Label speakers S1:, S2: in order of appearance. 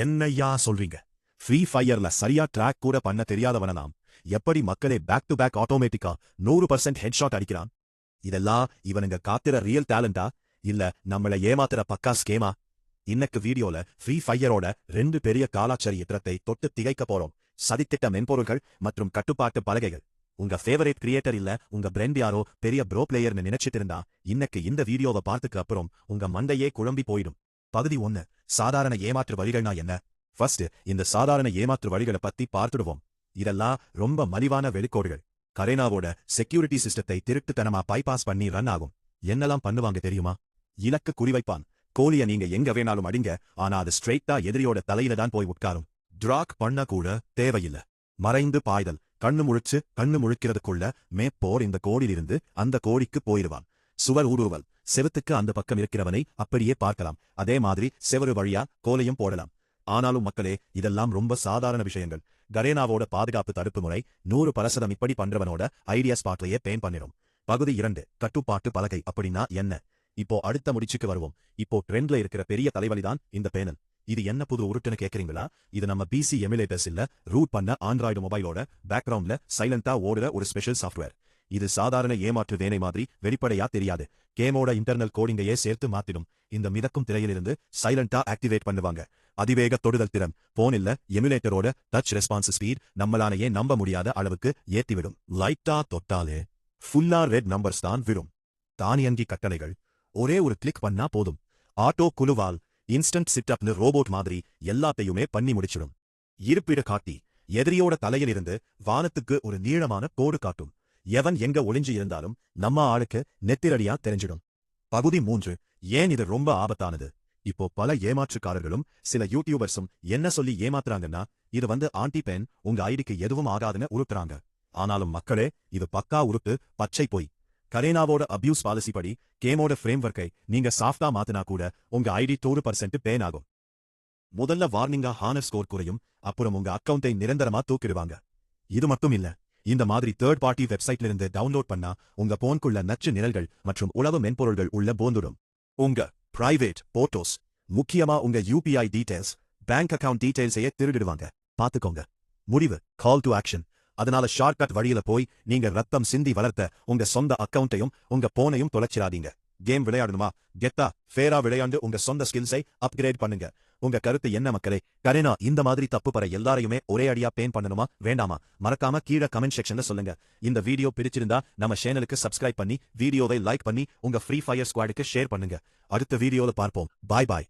S1: என்னையா சொல்றீங்க? ஃப்ரீ ஃபயர்ல சரியா ட்ராக் கூட பண்ண தெரியாதவனாம் எப்படி மக்களே பேக் டு பேக் ஆட்டோமேட்டிக்கா 100% ஹெட்ஷாட் அடிக்கிறான்? இதெல்லாம் இவனுங்க காத்துற ரியல் டேலண்டா இல்ல நம்மள ஏமாத்துற பக்கா ஸ்கேமா? இன்னைக்கு வீடியோல ஃப்ரீ ஃபயரோட 2 பெரிய காலாச்சரியத்தை தொட்டு திகைக்க போறோம். சதித்திட்ட மென்பொருள்கள் மற்றும் கட்டுப்பாட்டு பலகைகள். உங்க ஃபேவரேட் கிரியேட்டர் இல்ல உங்க பிரெண்ட் யாரோ பெரிய ப்ரோ பிளேயர்னு நினைச்சிட்டு இருந்தா இன்னைக்கு இந்த வீடியோவை பார்த்துக்கு அப்புறம் உங்க மண்டையே குழம்பி போயிடும். பகுதி 1. சாதாரண ஏமாற்று வழிகள்னா என்ன? ஃபர்ஸ்ட் இந்த சாதாரண ஏமாற்று வழிகளை பத்தி பார்த்துடுவோம். இதெல்லாம் ரொம்ப மலிவான வெளிக்கோடுகள். கரேனாவோட செக்யூரிட்டி சிஸ்டத்தை திருட்டுத்தனமா பைபாஸ் பண்ணி ரன் ஆகும். என்னெல்லாம் பண்ணுவாங்க தெரியுமா? இலக்கு குறிவைப்பான். கோழிய நீங்க எங்க வேணாலும் அடிங்க, ஆனா அது ஸ்ட்ரெயிட்டா எதிரியோட தலையில தான் போய் உட்காரும். டிராக் பண்ண கூட தேவையில்ல. மறைந்து பாய்தல். கண்ணு முழிக்கிறதுக்குள்ள மேப்போர் இந்த கோடியிலிருந்து அந்த கோடிக்கு போயிடுவான். சுவர் ஊடுருவல். செவத்துக்கு அந்த பக்கம் இருக்கிறவனை அப்படியே பார்க்கலாம். அதே மாதிரி செவரு வழியா கோலையும் போடலாம். ஆனாலும் மக்களே, இதெல்லாம் ரொம்ப சாதாரண விஷயங்கள். கரேனாவோட பாதுகாப்பு தடுப்பு முறை 100% இப்படி பண்றவனோட ஐடியா ஸ்பாட்லயே பேன் பண்ணிடும். பகுதி 2. கட்டுப்பாட்டு பலகை அப்படின்னா என்ன? இப்போ அடுத்த முடிச்சுக்கு வருவோம். இப்போ ட்ரெண்ட்ல இருக்கிற பெரிய தலைவலிதான் இந்த பேனல். இது என்ன புது உருட்டுன்னு கேக்குறீங்களா? இது நம்ம பிசி எமுலேட்டர்ஸ் இல்ல ரூட் பண்ண ஆண்ட்ராய்டு மொபைலோட பேக்ரவுண்ட்ல சைலண்டா ஓடுற ஒரு ஸ்பெஷல் சாஃப்ட்வேர். இது சாதாரண ஏமாற்று வேனை மாதிரி வெளிப்படையா தெரியாது. கேமோட இன்டர்னல் கோடிங்கையே சேர்த்து மாத்திடும். இந்த மிதக்கும் திரையிலிருந்து சைலண்டா ஆக்டிவேட் பண்ணுவாங்க. அதிவேக தொடுதல் திறன் போன் இல்ல எமுலேட்டரோட டச் ரெஸ்பான்ஸ் ஸ்பீட் நம்மளாலேயே நம்ப முடியாத அளவுக்கு ஏத்திவிடும். லைட்டா தொட்டாலே ஃபுல்லா ரெட் நம்பர்ஸ் தான் விடும். தானியங்கி கட்டளைகள். ஒரே ஒரு கிளிக் பண்ணா போதும். ஆட்டோ குழுவால் இன்ஸ்டன்ட் சிட்டப்னு ரோபோட் மாதிரி எல்லாத்தையுமே பண்ணி முடிச்சிடும். இருப்பிட காட்டி எதிரியோட தலையிலிருந்து வானத்துக்கு ஒரு நீளமான கோடு காட்டும். எவன் எங்க ஒளிஞ்சு இருந்தாலும் நம்ம ஆளுக்கு நெத்திரடியா தெரிஞ்சிடும். பகுதி 3. ஏன் இது ரொம்ப ஆபத்தானது? இப்போ பல ஏமாற்றுக்காரர்களும் சில யூடியூபர்ஸும் என்ன சொல்லி ஏமாத்துறாங்கன்னா, இது ஆன்டி பென் உங்க ஐடிக்கு எதுவும் ஆகாதுன்னு உருட்டுறாங்க. ஆனாலும் மக்களே, இது பக்கா உருட்டு, பச்சை போய். கரேனாவோட அபியூஸ் பாலிசி படி கேமோட ஃப்ரேம்வொர்க்கை நீங்க சாஃப்டா மாத்தினா கூட உங்க ஐடி 100% பேன் ஆகும். முதல்ல வார்னிங்கா ஹானர் ஸ்கோர் குறையும், அப்புறம் உங்க அக்கவுண்டை நிரந்தரமா தூக்கிடுவாங்க. இது மட்டும் இல்ல, இந்த மாதிரி தேர்ட் பார்ட்டி வெப்சைட்ல இருந்து டவுன்லோட் பண்ணா உங்க போனுக்குள்ள நச்சு நிரல்கள் மற்றும் உளவு மென்பொருள்கள் உள்ள போந்துடும். உங்க பிரைவேட் போட்டோஸ், முக்கியமா உங்க யூபிஐ டீடைல்ஸ், பேங்க் அக்கவுண்ட் டீடைல்ஸையே திருடிடுவாங்க. பாத்துக்கோங்க. முடிவு கால் டு ஆக்ஷன். அதனால ஷார்ட்கட் வழியில போய் நீங்க ரத்தம் சிந்தி வளர்த்த உங்க சொந்த அக்கவுண்டையும் உங்க போனையும் தொலைச்சிடாதீங்க. கேம் விளையாடணுமா? கெத்தா ஃபேரா விளையாண்டு உங்க சொந்த ஸ்கில்ஸை அப்கிரேட் பண்ணுங்க. உங்க கருத்து என்ன மக்களே? கரேனா இந்த மாதிரி தப்பு பர எல்லாரையுமே ஒரே அடியா பேன் பண்ணணுமா வேண்டாமா? மறக்காம கீழே கமெண்ட் செக்ஷன்ல சொல்லுங்க. இந்த வீடியோ பிடிச்சிருந்தா நம்ம சேனலுக்கு சப்ஸ்கிரைப் பண்ணி வீடியோவை லைக் பண்ணி உங்க ஃப்ரீ ஃபயர் ஸ்குவாடுக்கு ஷேர் பண்ணுங்க. அடுத்த வீடியோல பார்ப்போம். பாய் பாய்.